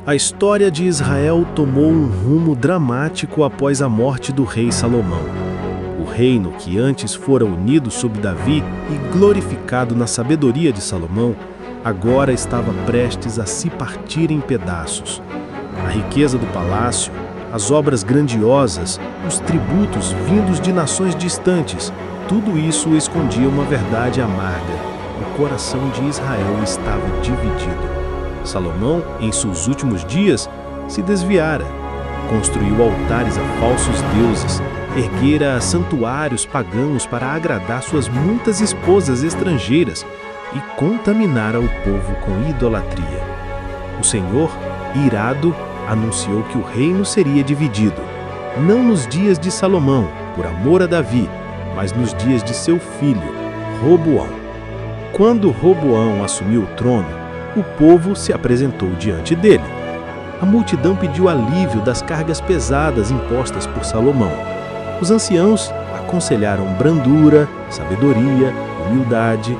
A história de Israel tomou um rumo dramático após a morte do rei Salomão. O reino que antes fora unido sob Davi e glorificado na sabedoria de Salomão, agora estava prestes a se partir em pedaços. A riqueza do palácio, as obras grandiosas, os tributos vindos de nações distantes, tudo isso escondia uma verdade amarga. O coração de Israel estava dividido. Salomão, em seus últimos dias, se desviara, construiu altares a falsos deuses, erguera santuários pagãos para agradar suas muitas esposas estrangeiras e contaminara o povo com idolatria. O Senhor, irado, anunciou que o reino seria dividido, não nos dias de Salomão, por amor a Davi, mas nos dias de seu filho, Roboão. Quando Roboão assumiu o trono, o povo se apresentou diante dele. A multidão pediu alívio das cargas pesadas impostas por Salomão. Os anciãos aconselharam brandura, sabedoria, humildade.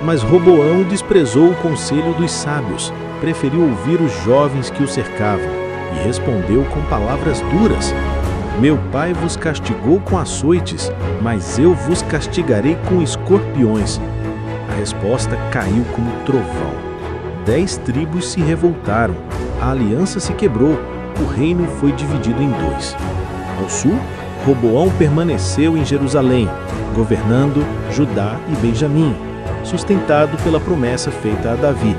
Mas Roboão desprezou o conselho dos sábios, preferiu ouvir os jovens que o cercavam e respondeu com palavras duras: "Meu pai vos castigou com açoites, mas eu vos castigarei com escorpiões." A resposta caiu como trovão. 10 tribos se revoltaram, a aliança se quebrou, o reino foi dividido em 2. Ao sul, Roboão permaneceu em Jerusalém, governando Judá e Benjamim, sustentado pela promessa feita a Davi.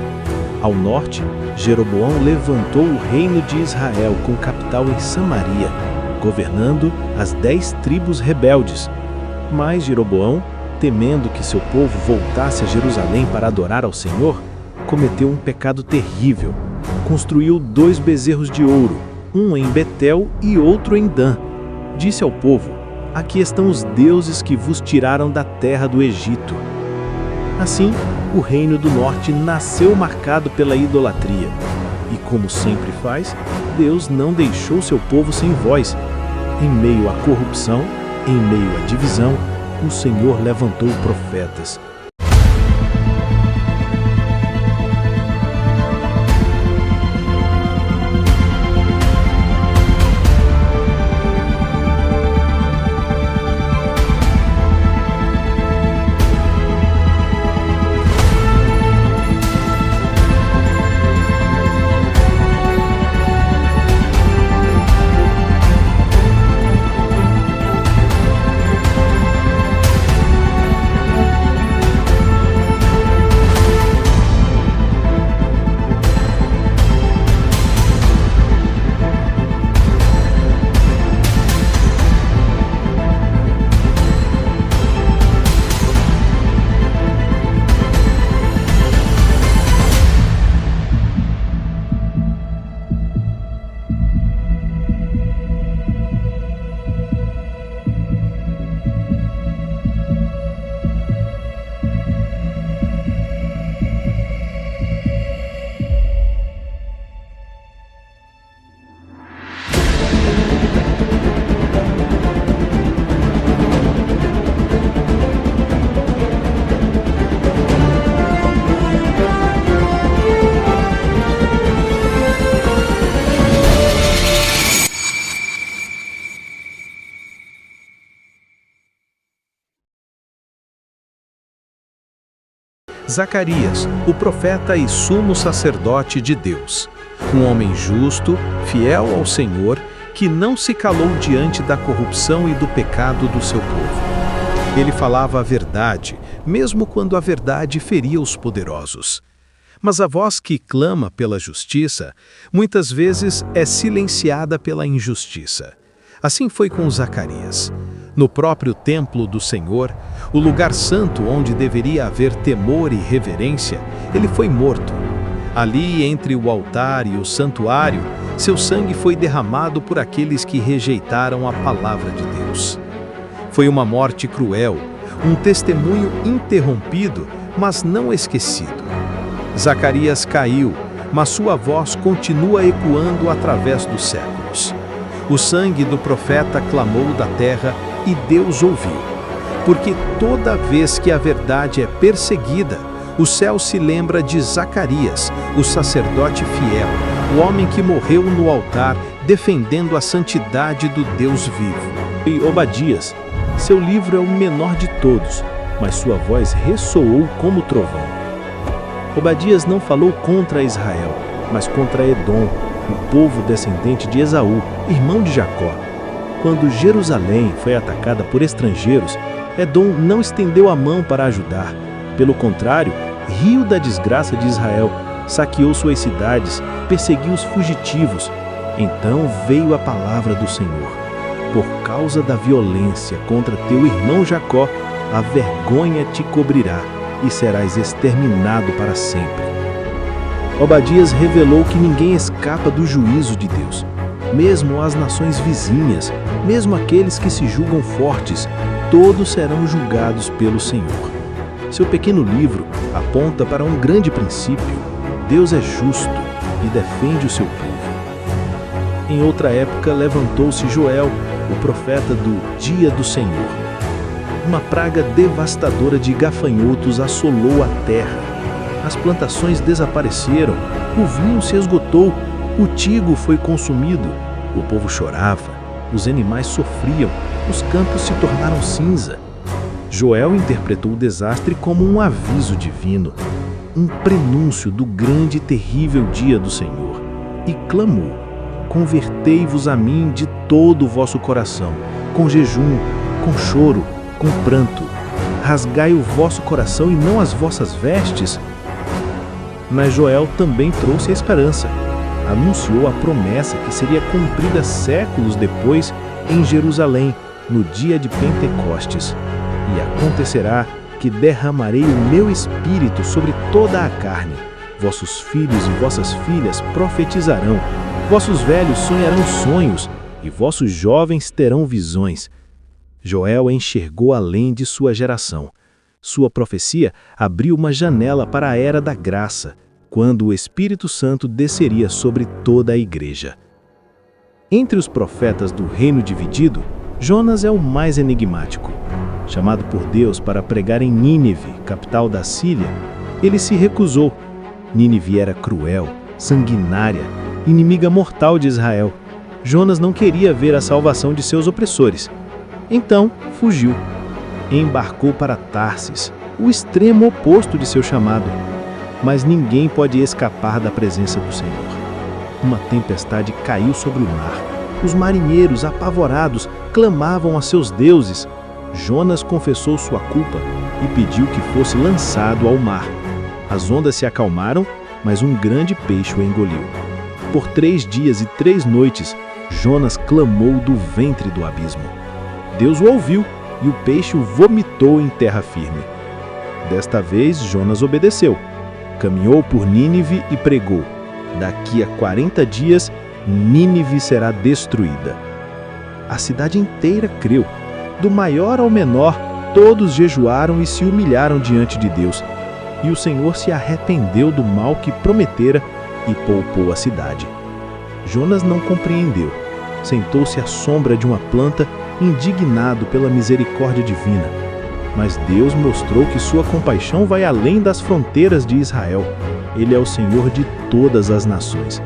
Ao norte, Jeroboão levantou o reino de Israel com capital em Samaria, governando as 10 tribos rebeldes. Mas Jeroboão, temendo que seu povo voltasse a Jerusalém para adorar ao Senhor, cometeu um pecado terrível. Construiu 2 bezerros de ouro, um em Betel e outro em Dan. Disse ao povo: "Aqui estão os deuses que vos tiraram da terra do Egito." Assim, o reino do norte nasceu marcado pela idolatria. E como sempre faz, Deus não deixou seu povo sem voz. Em meio à corrupção, em meio à divisão, o Senhor levantou profetas. Zacarias, o profeta e sumo sacerdote de Deus. Um homem justo, fiel ao Senhor, que não se calou diante da corrupção e do pecado do seu povo. Ele falava a verdade, mesmo quando a verdade feria os poderosos. Mas a voz que clama pela justiça, muitas vezes é silenciada pela injustiça. Assim foi com Zacarias. No próprio templo do Senhor, o lugar santo onde deveria haver temor e reverência, ele foi morto. Ali, entre o altar e o santuário, seu sangue foi derramado por aqueles que rejeitaram a palavra de Deus. Foi uma morte cruel, um testemunho interrompido, mas não esquecido. Zacarias caiu, mas sua voz continua ecoando através dos séculos. O sangue do profeta clamou da terra e Deus ouviu. Porque toda vez que a verdade é perseguida, o céu se lembra de Zacarias, o sacerdote fiel, o homem que morreu no altar defendendo a santidade do Deus vivo. E Obadias, seu livro é o menor de todos, mas sua voz ressoou como trovão. Obadias não falou contra Israel, mas contra Edom, o povo descendente de Esaú, irmão de Jacó. Quando Jerusalém foi atacada por estrangeiros, Edom não estendeu a mão para ajudar. Pelo contrário, riu da desgraça de Israel, saqueou suas cidades, perseguiu os fugitivos. Então veio a palavra do Senhor. Por causa da violência contra teu irmão Jacó, a vergonha te cobrirá e serás exterminado para sempre. Obadias revelou que ninguém escapa do juízo de Deus. Mesmo as nações vizinhas, mesmo aqueles que se julgam fortes, todos serão julgados pelo Senhor. Seu pequeno livro aponta para um grande princípio: Deus é justo e defende o seu povo. Em outra época, levantou-se Joel, o profeta do dia do Senhor. Uma praga devastadora de gafanhotos assolou a terra. As plantações desapareceram, o vinho se esgotou, o trigo foi consumido, o povo chorava, os animais sofriam, os campos se tornaram cinza. Joel interpretou o desastre como um aviso divino, um prenúncio do grande e terrível dia do Senhor, e clamou: convertei-vos a mim de todo o vosso coração, com jejum, com choro, com pranto. Rasgai o vosso coração e não as vossas vestes. Mas Joel também trouxe a esperança. Anunciou a promessa que seria cumprida séculos depois em Jerusalém, no dia de Pentecostes. E acontecerá que derramarei o meu espírito sobre toda a carne. Vossos filhos e vossas filhas profetizarão, vossos velhos sonharão sonhos, e vossos jovens terão visões. Joel enxergou além de sua geração. Sua profecia abriu uma janela para a era da graça, quando o Espírito Santo desceria sobre toda a igreja. Entre os profetas do reino dividido, Jonas é o mais enigmático. Chamado por Deus para pregar em Nínive, capital da Síria, ele se recusou. Nínive era cruel, sanguinária, inimiga mortal de Israel. Jonas não queria ver a salvação de seus opressores. Então, fugiu. Embarcou para Tarsis, o extremo oposto de seu chamado. Mas ninguém pode escapar da presença do Senhor. Uma tempestade caiu sobre o mar. Os marinheiros, apavorados, clamavam a seus deuses. Jonas confessou sua culpa e pediu que fosse lançado ao mar. As ondas se acalmaram, mas um grande peixe o engoliu. Por 3 dias e 3 noites, Jonas clamou do ventre do abismo. Deus o ouviu e o peixe o vomitou em terra firme. Desta vez, Jonas obedeceu. Caminhou por Nínive e pregou: daqui a 40 dias, Nínive será destruída. A cidade inteira creu. Do maior ao menor, todos jejuaram e se humilharam diante de Deus. E o Senhor se arrependeu do mal que prometera e poupou a cidade. Jonas não compreendeu. Sentou-se à sombra de uma planta, indignado pela misericórdia divina. Mas Deus mostrou que sua compaixão vai além das fronteiras de Israel. Ele é o Senhor de todas as nações.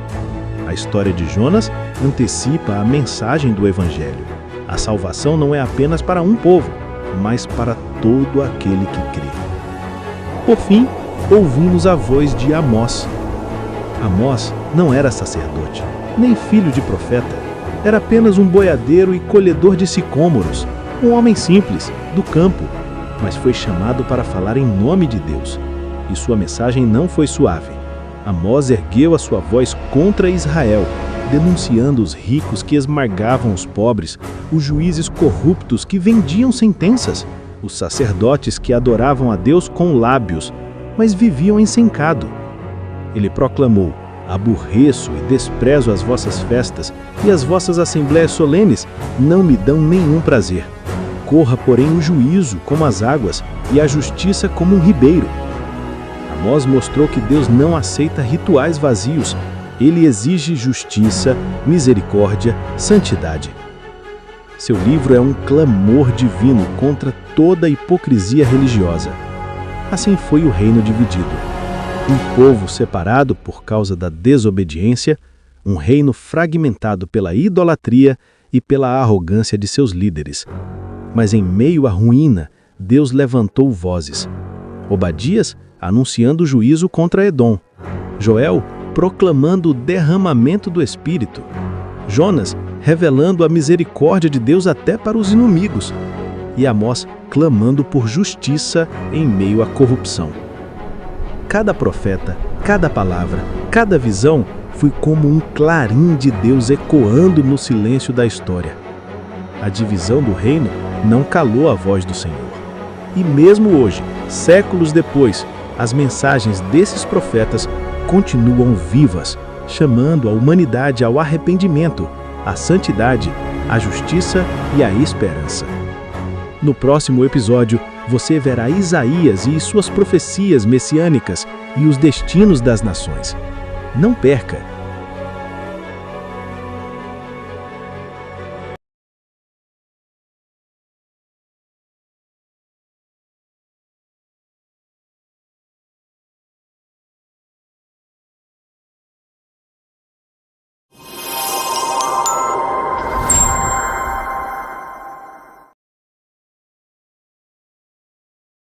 A história de Jonas antecipa a mensagem do Evangelho. A salvação não é apenas para um povo, mas para todo aquele que crê. Por fim, ouvimos a voz de Amós. Amós não era sacerdote, nem filho de profeta. Era apenas um boiadeiro e colhedor de sicômoros, um homem simples, do campo, mas foi chamado para falar em nome de Deus. E sua mensagem não foi suave. Amós ergueu a sua voz contra Israel, denunciando os ricos que esmagavam os pobres, os juízes corruptos que vendiam sentenças, os sacerdotes que adoravam a Deus com lábios, mas viviam em secado. Ele proclamou: aborreço e desprezo as vossas festas, e as vossas assembléias solenes não me dão nenhum prazer. Corra, porém, o juízo como as águas, e a justiça como um ribeiro. Amós mostrou que Deus não aceita rituais vazios. Ele exige justiça, misericórdia, santidade. Seu livro é um clamor divino contra toda a hipocrisia religiosa. Assim foi o reino dividido. Um povo separado por causa da desobediência um reino fragmentado pela idolatria e pela arrogância de seus líderes. Mas em meio à ruína, Deus levantou vozes. Obadias anunciando o juízo contra Edom. Joel proclamando o derramamento do Espírito. Jonas revelando a misericórdia de Deus até para os inimigos. E Amós clamando por justiça em meio à corrupção. Cada profeta, cada palavra, cada visão foi como um clarim de Deus ecoando no silêncio da história. A divisão do reino não calou a voz do Senhor. E mesmo hoje, séculos depois, as mensagens desses profetas continuam vivas, chamando a humanidade ao arrependimento, à santidade, à justiça e à esperança. No próximo episódio, você verá Isaías e suas profecias messiânicas e os destinos das nações. Não perca!